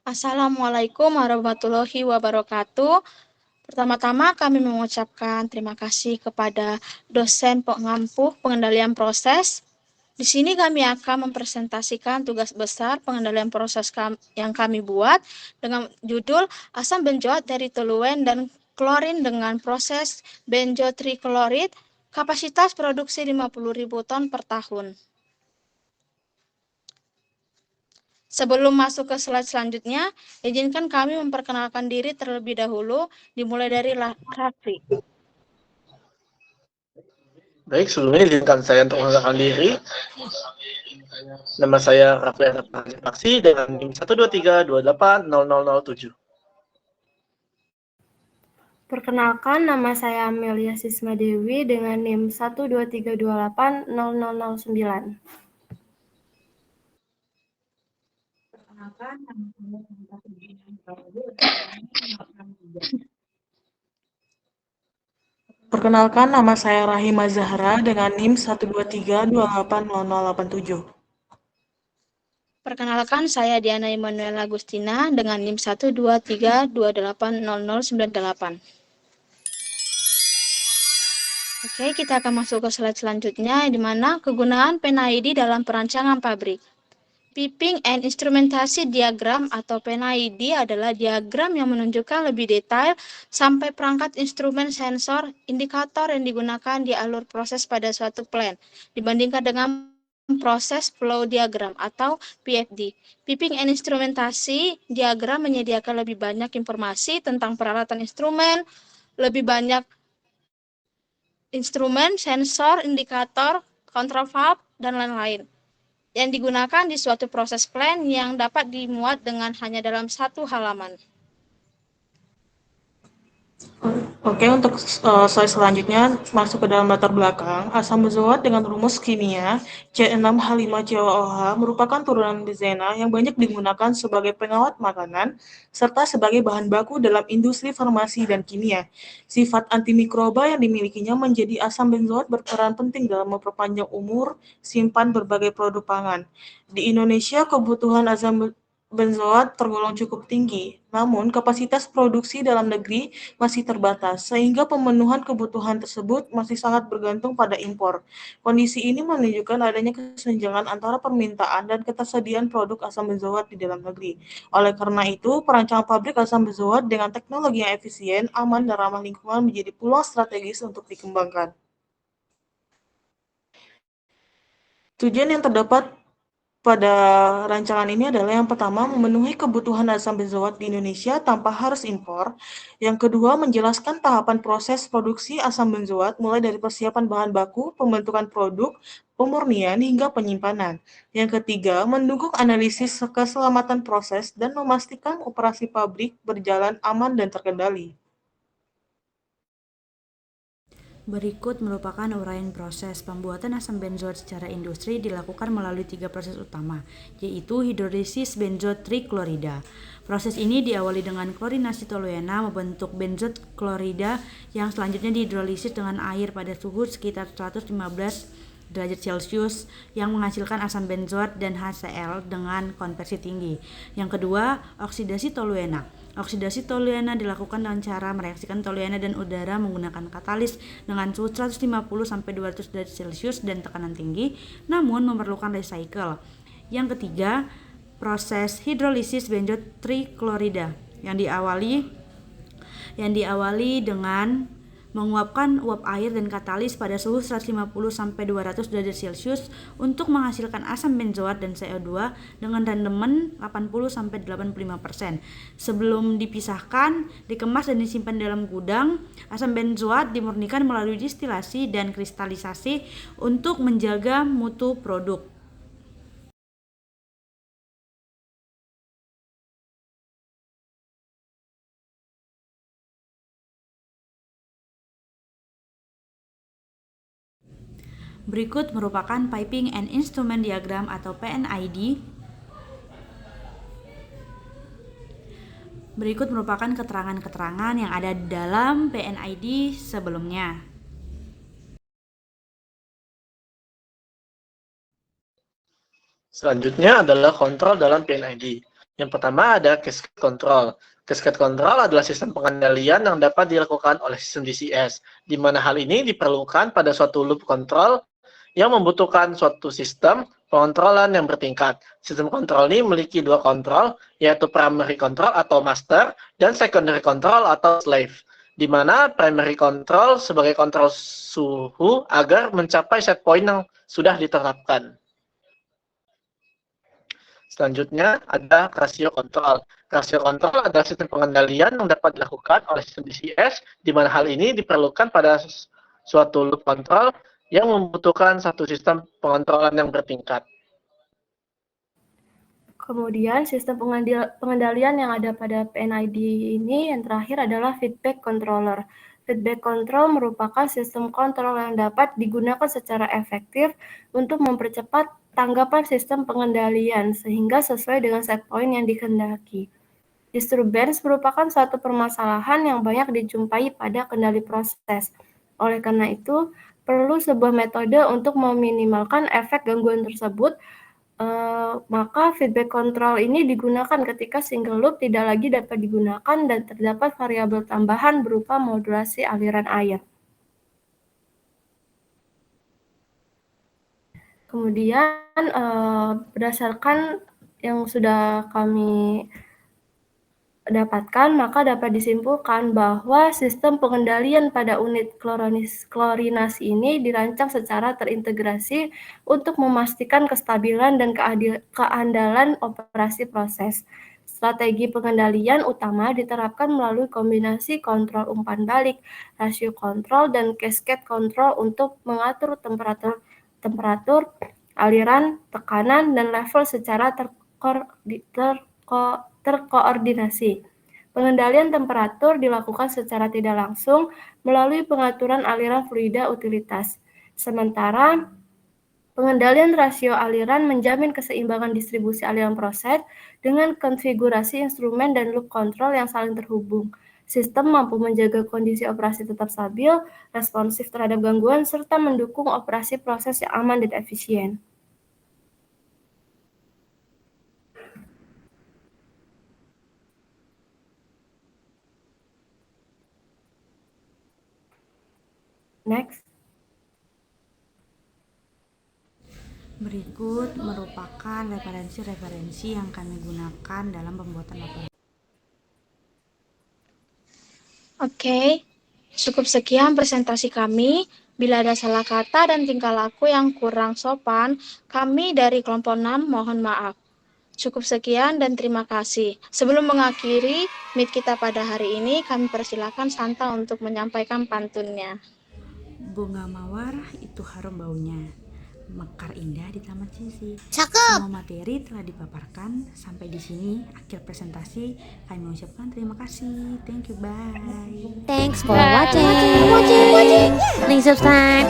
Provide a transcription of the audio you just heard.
Assalamualaikum warahmatullahi wabarakatuh. Pertama-tama kami mengucapkan terima kasih kepada dosen pengampu pengendalian proses. Di sini kami akan mempresentasikan tugas besar pengendalian proses yang kami buat dengan judul asam benzoat dari toluen dan klorin dengan proses benzotriklorid, kapasitas produksi 50.000 ton per tahun. Sebelum masuk ke slide selanjutnya, izinkan kami memperkenalkan diri terlebih dahulu, dimulai dari Raffi. Baik, sebelumnya izinkan saya untuk mengenalkan diri. Nama saya Raffi Paksi dengan NIM 123280007. Perkenalkan, nama saya Amelia Sisma Dewi dengan NIM 123280009. Perkenalkan, nama saya Rahima Zahra dengan NIM 123280087. Perkenalkan, saya Diana Immanuel Agustina dengan NIM 123280098. Oke, kita akan masuk ke slide selanjutnya, di mana kegunaan PNID dalam perancangan pabrik. Piping and Instrumentasi Diagram atau PNID adalah diagram yang menunjukkan lebih detail sampai perangkat instrumen sensor indikator yang digunakan di alur proses pada suatu plant dibandingkan dengan proses flow diagram atau PFD. Piping and Instrumentasi Diagram menyediakan lebih banyak informasi tentang peralatan instrumen, lebih banyak instrumen, sensor, indikator, control valve, dan lain-lain yang digunakan di suatu proses plan yang dapat dimuat dengan hanya dalam satu halaman. Oke, untuk slide selanjutnya masuk ke dalam latar belakang. Asam benzoat dengan rumus kimia C6H5COOH merupakan turunan benzena yang banyak digunakan sebagai pengawet makanan serta sebagai bahan baku dalam industri farmasi dan kimia. Sifat antimikroba yang dimilikinya menjadi asam benzoat berperan penting dalam memperpanjang umur simpan berbagai produk pangan. Di Indonesia, kebutuhan asam benzoat tergolong cukup tinggi, namun kapasitas produksi dalam negeri masih terbatas, sehingga pemenuhan kebutuhan tersebut masih sangat bergantung pada impor. Kondisi ini menunjukkan adanya kesenjangan antara permintaan dan ketersediaan produk asam benzoat di dalam negeri. Oleh karena itu, perancangan pabrik asam benzoat dengan teknologi yang efisien, aman, dan ramah lingkungan menjadi peluang strategis untuk dikembangkan. Tujuan yang terdapat pada rancangan ini adalah yang pertama, memenuhi kebutuhan asam benzoat di Indonesia tanpa harus impor. Yang kedua, menjelaskan tahapan proses produksi asam benzoat mulai dari persiapan bahan baku, pembentukan produk, pemurnian, hingga penyimpanan. Yang ketiga, mendukung analisis keselamatan proses dan memastikan operasi pabrik berjalan aman dan terkendali. Berikut merupakan uraian proses pembuatan asam benzoat secara industri dilakukan melalui 3 proses utama, yaitu hidrolisis benzotrichlorida. Proses ini diawali dengan klorinasi toluena membentuk benzotrichlorida yang selanjutnya dihidrolisis dengan air pada suhu sekitar 115 derajat Celcius yang menghasilkan asam benzoat dan HCl dengan konversi tinggi. Yang kedua, oksidasi toluena. Oksidasi toluena dilakukan dengan cara mereaksikan toluena dan udara menggunakan katalis dengan suhu 150-200 derajat Celcius dan tekanan tinggi, namun memerlukan recycle. Yang ketiga, proses hidrolisis benzotrichlorida yang diawali dengan menguapkan uap air dan katalis pada suhu 150-200 derajat Celcius untuk menghasilkan asam benzoat dan CO2 dengan rendemen 80-85%. Sebelum dipisahkan, dikemas dan disimpan dalam gudang, asam benzoat dimurnikan melalui distilasi dan kristalisasi untuk menjaga mutu produk. Berikut merupakan Piping and Instrument Diagram atau PNID. Berikut merupakan keterangan-keterangan yang ada dalam PNID sebelumnya. Selanjutnya adalah kontrol dalam PNID. Yang pertama ada cascade control. Cascade control adalah sistem pengendalian yang dapat dilakukan oleh sistem DCS, di mana hal ini diperlukan pada suatu loop control yang membutuhkan suatu sistem pengontrolan yang bertingkat. Sistem kontrol ini memiliki dua kontrol, yaitu primary control atau master, dan secondary control atau slave, di mana primary control sebagai kontrol suhu agar mencapai set point yang sudah ditetapkan. Selanjutnya ada rasio kontrol. Rasio kontrol adalah sistem pengendalian yang dapat dilakukan oleh sistem DCS, di mana hal ini diperlukan pada suatu loop kontrol yang membutuhkan satu sistem pengontrolan yang bertingkat. Kemudian sistem pengendalian yang ada pada PNID ini yang terakhir adalah feedback controller. Feedback control merupakan sistem kontrol yang dapat digunakan secara efektif untuk mempercepat tanggapan sistem pengendalian sehingga sesuai dengan set point yang dikehendaki. Disturbance merupakan suatu permasalahan yang banyak dijumpai pada kendali proses. Oleh karena itu, perlu sebuah metode untuk meminimalkan efek gangguan tersebut. Maka feedback control ini digunakan ketika single loop tidak lagi dapat digunakan dan terdapat variabel tambahan berupa modulasi aliran air. Kemudian berdasarkan yang sudah kami dapatkan, maka dapat disimpulkan bahwa sistem pengendalian pada unit klorinasi ini dirancang secara terintegrasi untuk memastikan kestabilan dan keandalan operasi proses. Strategi pengendalian utama diterapkan melalui kombinasi kontrol umpan balik, rasio kontrol, dan cascade kontrol untuk mengatur temperatur, aliran, tekanan, dan level secara terkoordinasi. Pengendalian temperatur dilakukan secara tidak langsung melalui pengaturan aliran fluida utilitas. Sementara pengendalian rasio aliran menjamin keseimbangan distribusi aliran proses dengan konfigurasi instrumen dan loop control yang saling terhubung. Sistem mampu menjaga kondisi operasi tetap stabil, responsif terhadap gangguan, serta mendukung operasi proses yang aman dan efisien. Next. Berikut merupakan referensi-referensi yang kami gunakan dalam pembuatan laporan. Oke, cukup sekian presentasi kami. Bila ada salah kata dan tingkah laku yang kurang sopan, kami dari kelompok 6 mohon maaf. Cukup sekian dan terima kasih. Sebelum mengakhiri meet kita pada hari ini, kami persilakan Santa untuk menyampaikan pantunnya. Bunga mawar itu harum baunya, mekar indah di taman sisi. Cakep. Semua materi telah dipaparkan. Sampai di sini akhir presentasi. Kami mengucapkan terima kasih. Thank you, bye. Thanks for watching. Please subscribe.